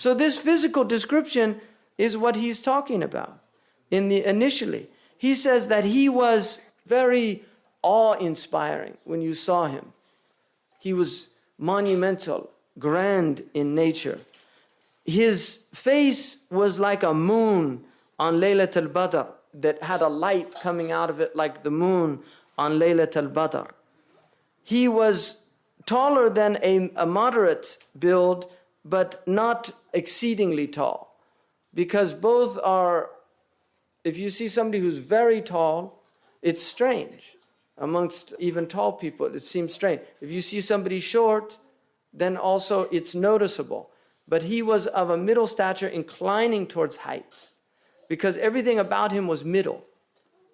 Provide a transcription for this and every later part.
So this physical description is what he's talking about initially. He says that he was very awe-inspiring when you saw him. He was monumental, grand in nature. His face was like a moon on Laylat al-Badr that had a light coming out of it like the moon on Laylat al-Badr. He was taller than a moderate build, but not exceedingly tall. Because both are, if you see somebody who's very tall, it's strange. Amongst even tall people, it seems strange. If you see somebody short, then also it's noticeable. But he was of a middle stature, inclining towards height, because everything about him was middle.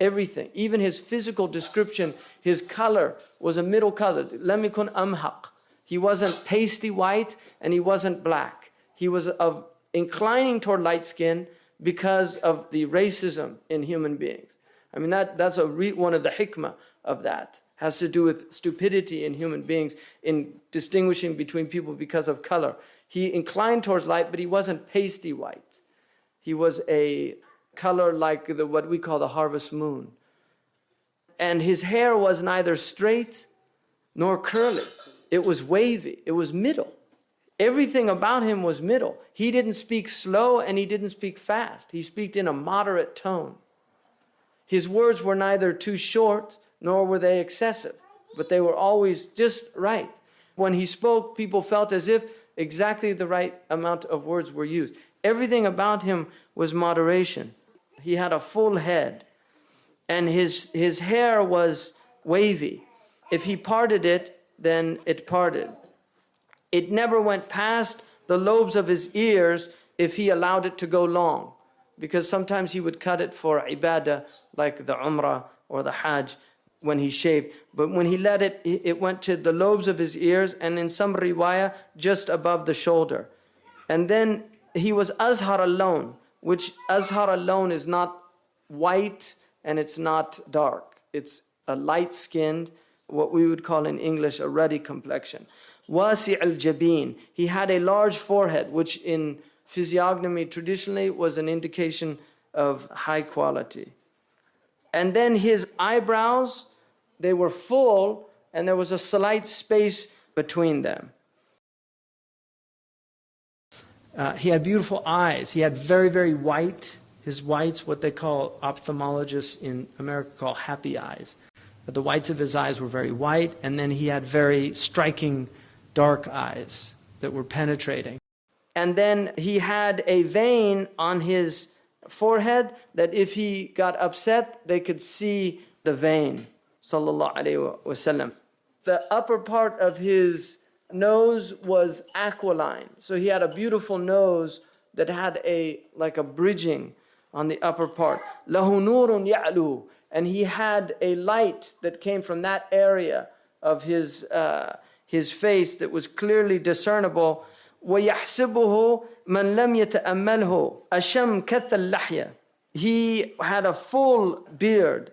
Everything, even his physical description, his color was a middle color. Lam yakun amhaq. He wasn't pasty white and he wasn't black. He was of inclining toward light skin because of the racism in human beings. I mean, that's one of the hikmah of that. Has to do with stupidity in human beings, in distinguishing between people because of color. He inclined towards light, but he wasn't pasty white. He was a color like what we call the harvest moon. And his hair was neither straight nor curly. It was wavy. It was middle. Everything about him was middle. He didn't speak slow and he didn't speak fast. He spoke in a moderate tone. His words were neither too short nor were they excessive, but they were always just right. When he spoke, people felt as if exactly the right amount of words were used. Everything about him was moderation. He had a full head, and his hair was wavy. If he parted it, then it parted. It never went past the lobes of his ears if he allowed it to go long, because sometimes he would cut it for ibadah, like the umrah or the hajj, when he shaved. But when he let it, it went to the lobes of his ears, and in some riwayah, just above the shoulder. And then he was azhar al-lawn, which azhar al-lawn is not white and it's not dark. It's a light-skinned, what we would call in English a ruddy complexion. Wasi' al-jabin, he had a large forehead, which in physiognomy traditionally was an indication of high quality. And then his eyebrows, they were full, and there was a slight space between them. He had beautiful eyes. He had very, very white. His whites, what they call, ophthalmologists in America call happy eyes. But the whites of his eyes were very white, and then he had very striking dark eyes that were penetrating. And then he had a vein on his forehead that if he got upset, they could see the vein, sallallahu alaihi wasallam. The upper part of his nose was aquiline. So he had a beautiful nose that had like a bridging on the upper part. Lahu nurun ya'lu. And he had a light that came from that area of his face that was clearly discernible. وَيَحْسِبُهُ مَنْ لَمْ يَتَأَمَّلْهُ أَشَمْ كَثَّ اللَّحْيَةِ. He had a full beard,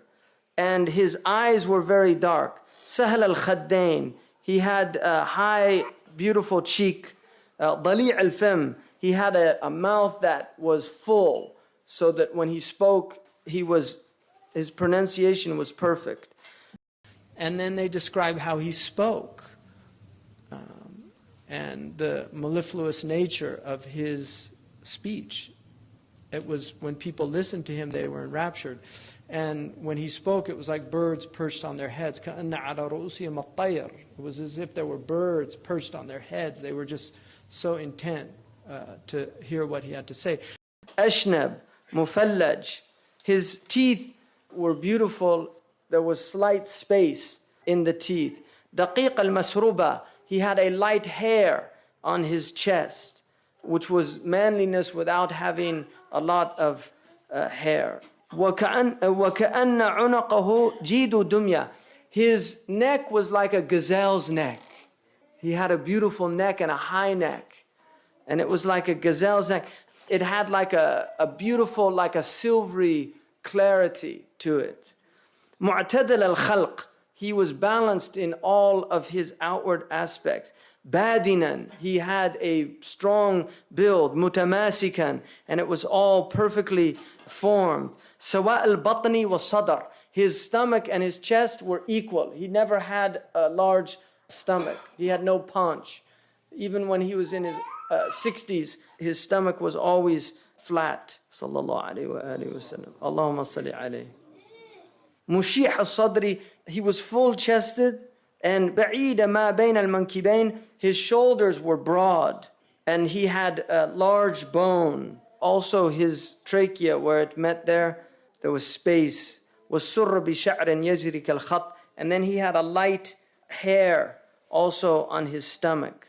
and his eyes were very dark. سَهْلَ الْخَدَّيْنِ. He had a high, beautiful cheek. ضَلِيعَ الْفَمِ. He had a mouth that was full, so that when he spoke, his pronunciation was perfect. And then they describe how he spoke. And the mellifluous nature of his speech. It was, when people listened to him, they were enraptured. And when he spoke, it was like birds perched on their heads. كَأَنَّ عَلَى رُؤُسِهِمْ الطَّيْرُ. It was as if there were birds perched on their heads. They were just so intent to hear what he had to say. أَشْنَب مُفَلَّج. His teeth were beautiful. There was slight space in the teeth. دَقِيقَ الْمَسْرُبَةِ. He had a light hair on his chest, which was manliness without having a lot of hair. وَكَأَنَّ عُنَقَهُ جِيدُ دُمْيَةٍ. His neck was like a gazelle's neck. He had a beautiful neck and a high neck. And it was like a gazelle's neck. It had like a beautiful, like a silvery clarity to it. مُعْتَدَلَ الْخَلْقِ. He was balanced in all of his outward aspects. badinan, he had a strong build, mutamasikan, and it was all perfectly formed. Sawa al-batni wa sadr, his stomach and his chest were equal. He never had a large stomach. He had no paunch. Even when he was in his 60s, his stomach was always flat. Sallallahu alayhi wa sallam. Allahumma salli alayhi. Mushih al-sadri, he was full-chested, and ba'ida ma bayn al-mankibayn, his shoulders were broad, and he had a large bone. Also his trachea, where it met there was space. وَالسُّرَّ بِشَعْرٍ يَجْرِي كَالْخَطٍ, and then he had a light hair also on his stomach.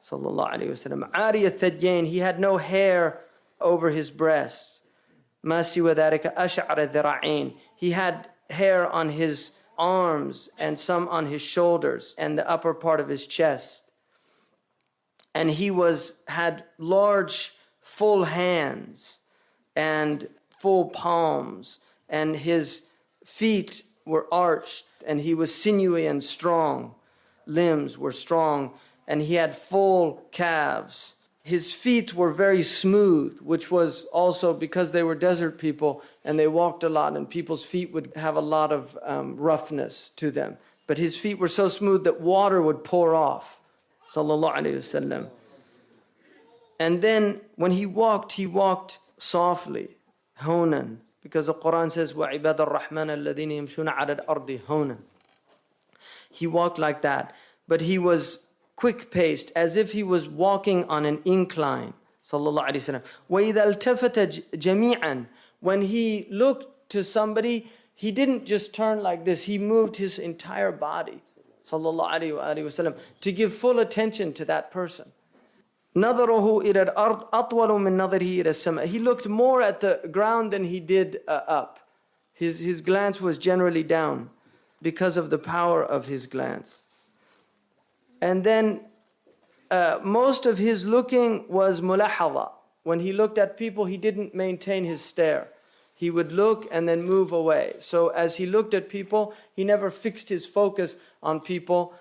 Sallallahu alayhi wa sallam. عَارِيَ الثَّدْيَيْن, he had no hair over his breasts. مَا سِوَ ذَلِكَ أَشْعَرَ الذِّرَاعَيْن, he had hair on his arms and some on his shoulders and the upper part of his chest. And he had large full hands and full palms, and his feet were arched, and he was sinewy and strong. Limbs were strong, and he had full calves. His feet were very smooth, which was also because they were desert people and they walked a lot, and people's feet would have a lot of roughness to them. But his feet were so smooth that water would pour off. Sallallahu alayhi wasallam. And then when he walked softly, honan, because the Qur'an says, وَعِبَادَ الرَّحْمَنَ الَّذِينَ يَمْشُونَ عَلَى الْأَرْضِ هَوْنًا. He walked like that, but he was quick-paced, as if he was walking on an incline. Sallallahu alayhi wasallam. وَإِذَا الْتَفَتَ جَمِيعًا, when he looked to somebody, he didn't just turn like this, he moved his entire body. Sallallahu alayhi wasallam, to give full attention to that person. نَظَرُهُ إِلَى الْأَرْضِ أَطْوَلُ مِنْ نَظَرِهِ إِلَى السَّمَاءِ. He looked more at the ground than he did up. His glance was generally down because of the power of his glance. And then most of his looking was mulahadha. When he looked at people, he didn't maintain his stare. He would look and then move away. So as he looked at people, he never fixed his focus on people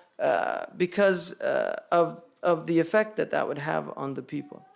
because of the effect that would have on the people.